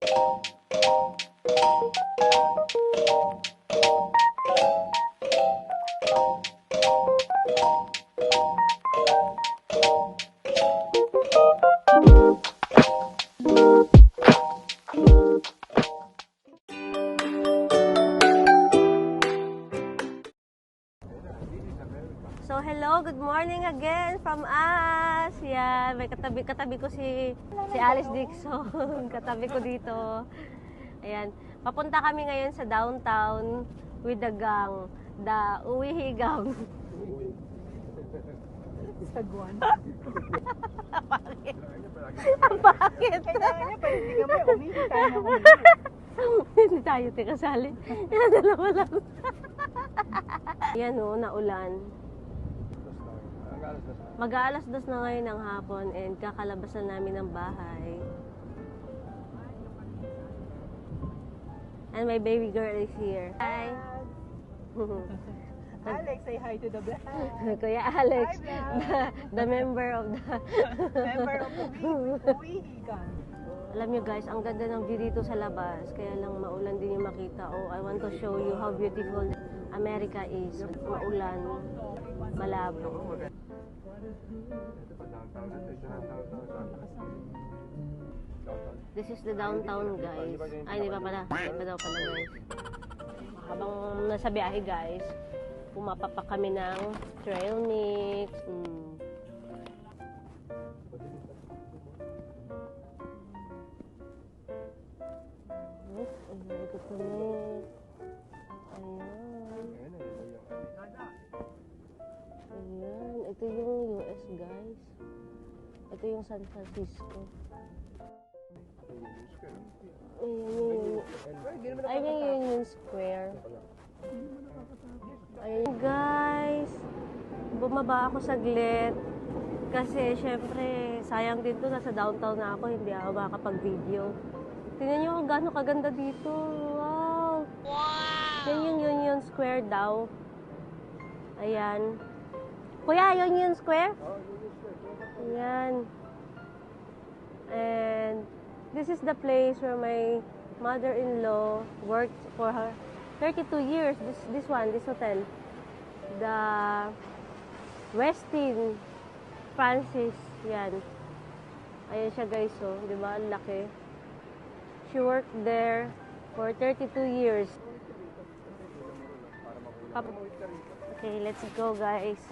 So hello, good morning again from us. Yan, may katabi ko si Alice Dixon. Katabi ko dito. Ayan, papunta kami ngayon sa downtown with the gang, the Uwihi gang. Sagwan. Bakit? Ang bakit? Kailangan niya, pwede kami, umihi tayo na umihi. Hindi tayo kasali. Dalawa lang. Yan o, naulan. Mag-aalas 2 na ngayon ng hapon and kakalabasan namin ng bahay. And my baby girl is here. Hi! Alex, say hi to the vlog. Kuya Alex, Hi, the member of the... Member of Uwihi Gang. Alam nyo guys, ang ganda ng view dito sa labas. Kaya lang maulan din yung makita. Oh, I want to show you how beautiful America is. Maulan, malabo. This is the downtown, guys. Ay, di ba pala? Iba daw pala, guys. Habang nasa biyahe, guys, pumapapa kami ng trail mix. Ay, ikot kami. Ayan. Ayan. Ito yung US, guys. Ito yung San Francisco. Ayan yung Union Square. Ayan guys. Bumaba ako saglit. Kasi syempre, sayang din to. Nasa downtown na ako. Hindi ako makakapag-video. Tingnan nyo kung gaano kaganda dito. Wow! Yan yung Union Square daw. Ayan. Kuya, Union Square? Ayan. And this is the place where my mother-in-law worked for her 32 years. This hotel. The Westin Francis. Yan. Ayan siya guys, oh. Di ba? Ang laki. She worked there for 32 years. Okay, let's go guys.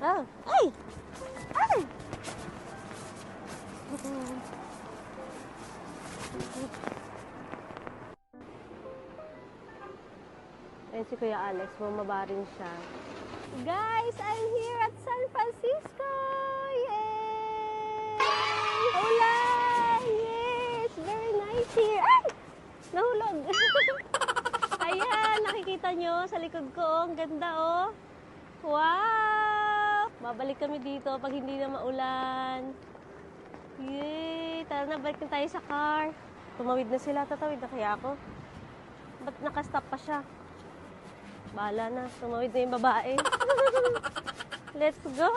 Oh, ay! Ay! Ayan si Kuya Alex, bumaba rin siya. Guys, I'm here at San Francisco! Yay! Ulan! Yes! Very nice here! Ay! Nahulog! Ayan, nakikita nyo sa likod ko. Ang ganda, oh! Wow! Babalik kami dito pag hindi na maulan. Yay! Tara na, balik na tayo sa car. Tumawid na sila. Tatawid na kaya ako? Ba't nakastop pa siya? Bahala na. Tumawid na yung babae. Let's go!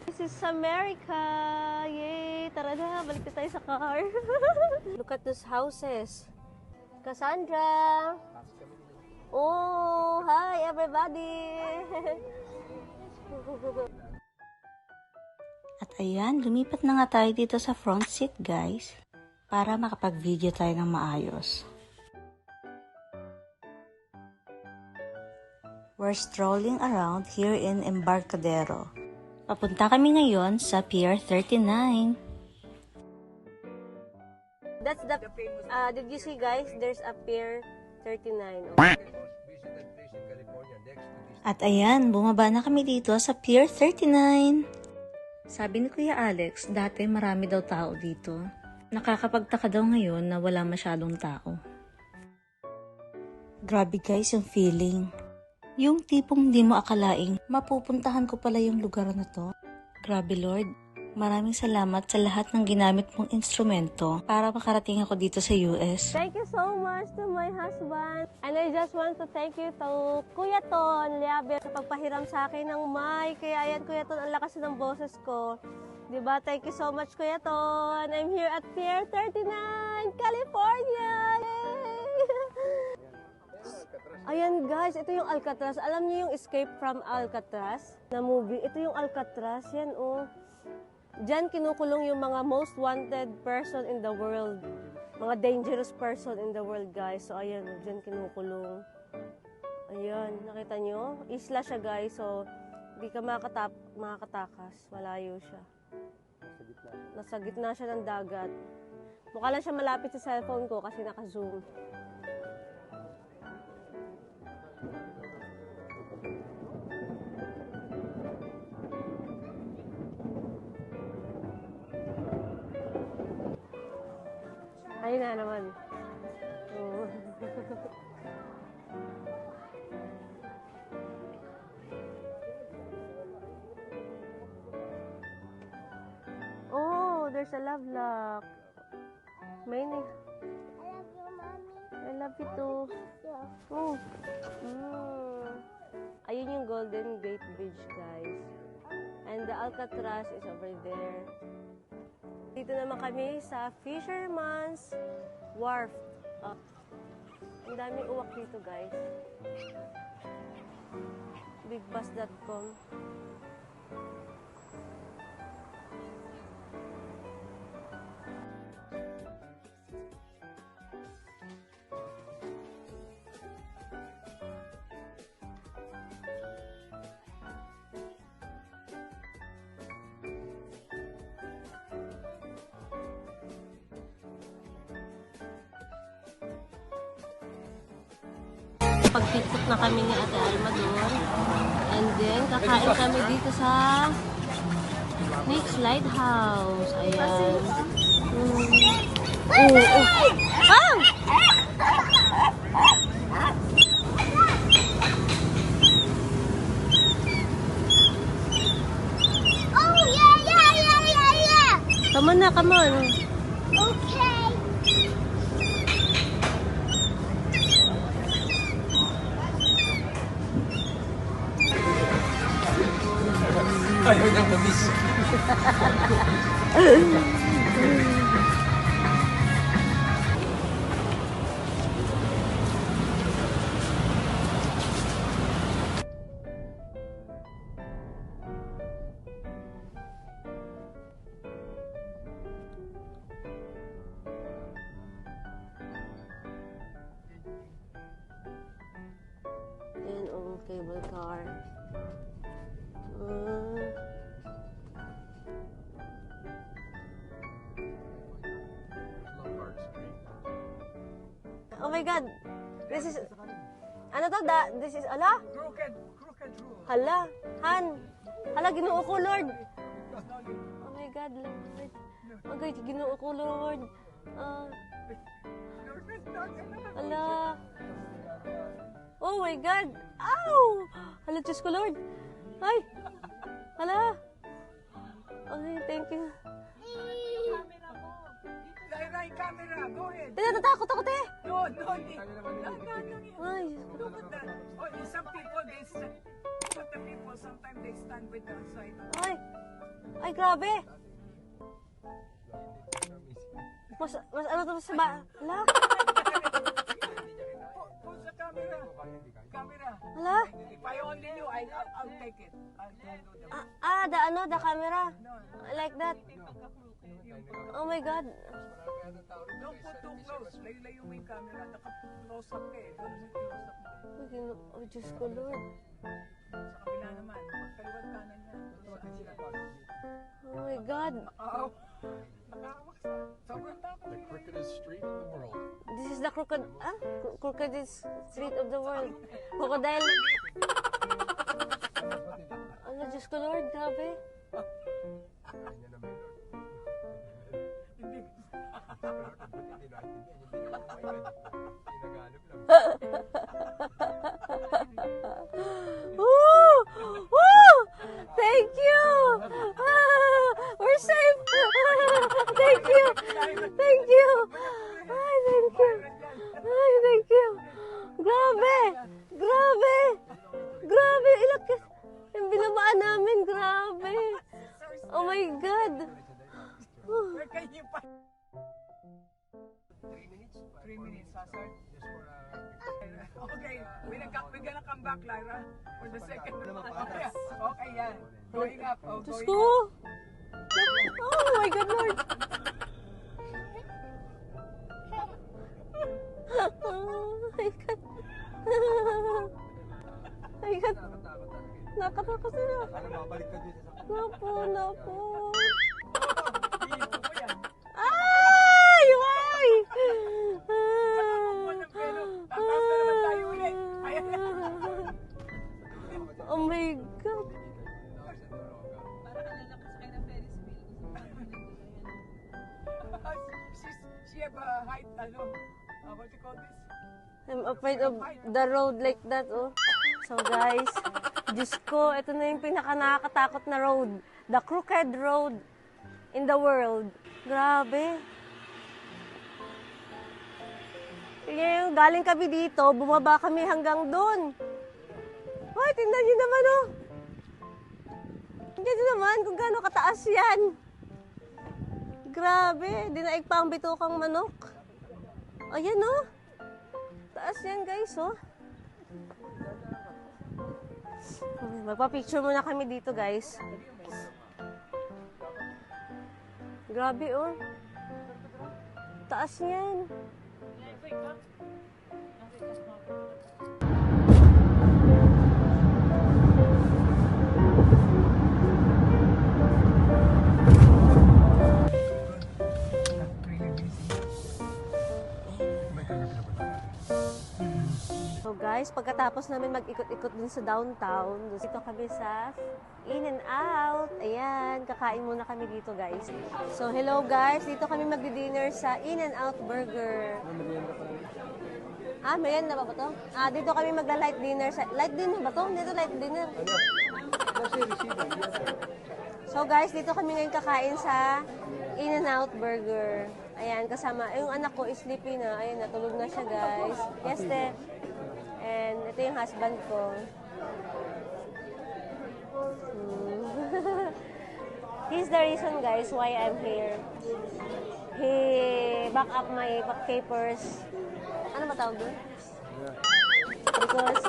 This is America! Yay! Tara na, balik na tayo sa car. Look at those houses. Cassandra! Oh, hi everybody! At ayan, lumipat na nga tayo dito sa front seat guys, para makapag-video tayo ng maayos. We're strolling around here in Embarcadero. Papunta kami ngayon sa Pier 39. That's the, did you see guys, there's a Pier 39. Okay. At ayan, bumaba na kami dito sa Pier 39. Sabi ni Kuya Alex, dati marami daw tao dito. Nakakapagtaka daw ngayon na wala masyadong tao. Grabe guys yung feeling. Yung tipong di mo akalaing mapupuntahan ko pala yung lugar na to. Grabe Lord, maraming salamat sa lahat ng ginamit mong instrumento para makarating ako dito sa US. Thank you so much to my husband. And I just want to thank you to Kuya Ton Liaber sa pagpahiram sa akin ng mic. Kaya ayan Kuya Ton, ang lakas ng boses ko. Diba? Thank you so much, Kuya Ton. I'm here at Pier 39, California! Yay! Ayan guys, ito yung Alcatraz. Alam niyo yung Escape from Alcatraz na movie? Ito yung Alcatraz. Yan oh. Diyan kinukulong yung mga most wanted person in the world. Mga dangerous person in the world, guys. So, ayan, diyan kinukulong. Ayan, nakita nyo? Isla siya, guys. So, hindi ka makakatakas. Malayo siya. Nasa gitna siya ng dagat. Mukha lang siya malapit sa cellphone ko kasi naka-zoom. Ayun na naman. Oh. Oh, there's a love lock. May ni. I love you too. Oh. Ayun yung Golden Gate Bridge, guys. And the Alcatraz is over there. Dito naman kami sa Fisherman's Wharf. Ang daming uwak dito, guys. Bigbus.com. Pag-tiktok na kami ni Ate Alma doon. And then, kakain kami dito sa Nick's Lighthouse. Ayan. Ah! Oh, yeah. Come on na, come on. Okay. Ayaw niyang mamis. Ayan, cable car. Oh my God! This is... Ano to? This is... Ala? Crooked rule. Hala? Han? Hala, ginoo ko, Lord! Oh my God, Lord. Oh God, ginoo ko, Lord. Hala. Oh my God! Ow! Hala, Diyos ko, Lord. Ay! Hala! Okay, thank you. Rai, camera, go ahead. Tinatakot ako, te! No. Ay, Look at that. Oh, some people, sometimes they stand with their side. ay, grabe! Mas ano to sa ba? Hala? Put the camera. Hala? If I only knew, I'll take it. I'll do the The camera. I like that. Oh my God. Don't put too close. Layo mo yung camera. Naka-close up ka eh. Don't close up mo. Oh, Diyos ko, Lord. Sa kabila naman. Magkaliwat kanan niya. Oh my God. Nakahawak sa. Sobrang takot. The crookedest street in the world. This is the crocodile street of the world. Crocodile. Ano, Diyos ko, Lord. Grabe. Kanya naman yun. Hindi. Hindi naman Hinaganap lang. Woo! Woo! Thank you! We're safe! Thank you! Thank you! Ay, thank you! Ay, thank you! Grabe! Grabe! Grabe! Yung binabaan namin, grabe! Oh my God! Where can you find? 3 minutes, Hazard. Okay, we're gonna come back, Lyra, for the second one. Okay, okay, yan. Going up, Diyos going ko! up. Oh my God, Lord! Oh my God! Oh my God! Nakatakot sila. Ano mabalik ka dito sa Napo, napo. Dito ko yan. Ay! Why? Walang pelo. Tataas na naman tayo ulit. Ayan. Oh my God! She have a height, what you call this? I'm afraid of the road like that, oh. So guys, Diyos ko, ito na yung pinaka-nakakatakot na road. The crooked road in the world. Grabe. Yung galing kami dito, bumaba kami hanggang doon. Ay, tingnan nyo naman, oh. Tingnan nyo naman kung gaano kataas yan. Grabe, dinaig pa ang bitukang manok. Ayan, oh. Taas yan, guys, oh. Magpa-picture muna kami dito, guys. Grabe, oh. Taas yan. So guys, pagkatapos namin mag-ikot-ikot dun sa downtown, dito kami sa In and Out. Ayan, kakain muna kami dito, guys. So hello guys, dito kami magdi-dinner sa In and Out Burger. Ah, merienda ba to? Ah, dito kami magla-light dinner sa... Light dinner ba to? Dito light dinner. So guys, dito kami ngayon kakain sa In and Out Burger. Ayan, kasama, yung anak ko is sleepy na. Ayan, natulog na siya, guys. Yes, te. And ito yung husband ko. He's the reason, guys, why I'm here. He back up my papers. Ano ba tawag doon? Because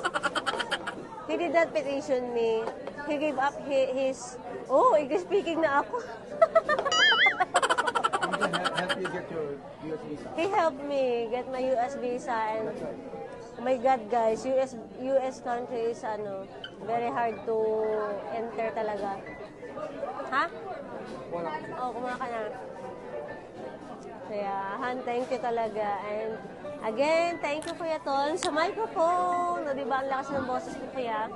he did not petition me. He gave up his... Oh, English speaking na ako. help you get your US visa. He helped me get my US visa and oh my God, guys, US country is very hard to enter talaga. Ha? Oh, kumuha ka na. Kaya, Han, thank you talaga. And again, thank you Kuya Ton sa microphone. No, diba, ang lakas ng boses ko, Kuya.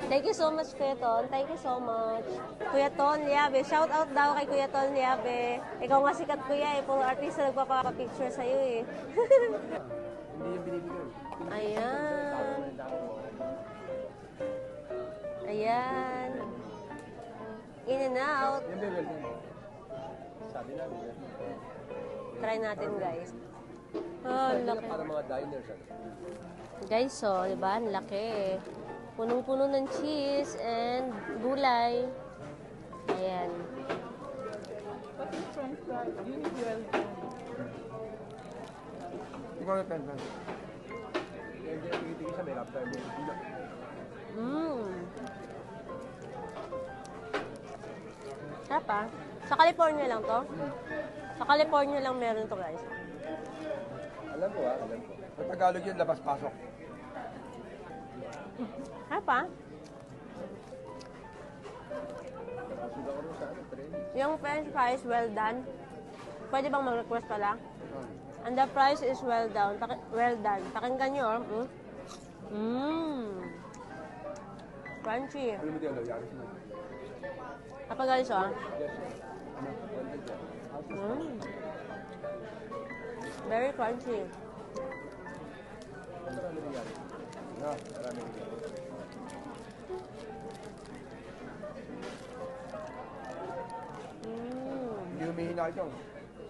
Thank you so much, Kuya Ton. Thank you so much. Kuya Ton Liabe. Shout out daw kay Kuya Ton Liabe. Ikaw nga sikat, Kuya. Puro artista nagpapapicture sa'yo eh. Hindi yung binibigyan. Ayan. Ayan. In and out. Yan ba well done? Sabi namin yan. Try natin, guys. Oh, Sabi nila laki. para mga diners. Guys, so, di ba? Ang laki. Punong-puno ng cheese and gulay. Ayan. Pati french fry, you need well done. Ikaw na pen. Yan din ang tigil sa may laptop. Sarap ah. Sa California lang to? Sa California lang meron to, guys. Alam ko alam ko. Sa Tagalog yun, labas-pasok. Sarap ah. Suga ko rin sa train. Yung french fries, well done. Pwede bang mag-request pala? And the fries is well done. Well done. Pakinggan nyo, oh. Crunchy. Alam mo din, ano, yari sila. Kapag guys, oh. Yes, sir. Ano? 100 yan. Very crunchy. Marami rin yan. No, marami rin yan. Hindi humihina ito.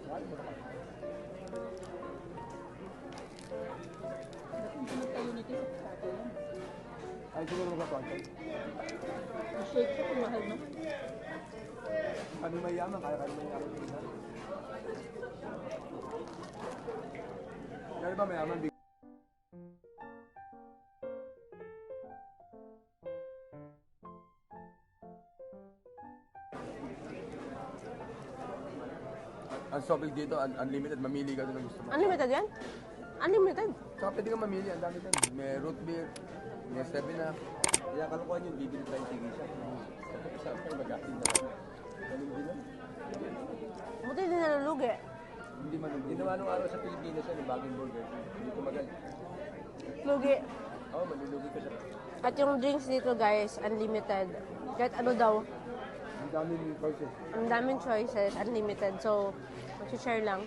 Marami mo naman. Ay, siguro magkakonti. Shake ko, mahal na. Kami mayaman, kaya kami mayaman din isa. Kaya ba mayaman? Ang sobrang dito, unlimited, mamili ka doon ang gusto mo. Unlimited yan? Unlimited? Saka pwede kang mamili, ang dami doon. May root beer, may 7-up. Kaya kalukuhan yung bibili tayong tigisa. Saan kayo mag-akin na lang. Ganun din lang. Buti din nalulugi. Hindi man. Ginawa nung araw sa Pilipinas yan, yung bagong burger. Hindi tumagal. Lugi. Oo, malulugi ka siya. At yung drinks dito guys, unlimited. Kahit ano daw, Ang daming choices. ang daming choices, unlimited. So, mag-share lang.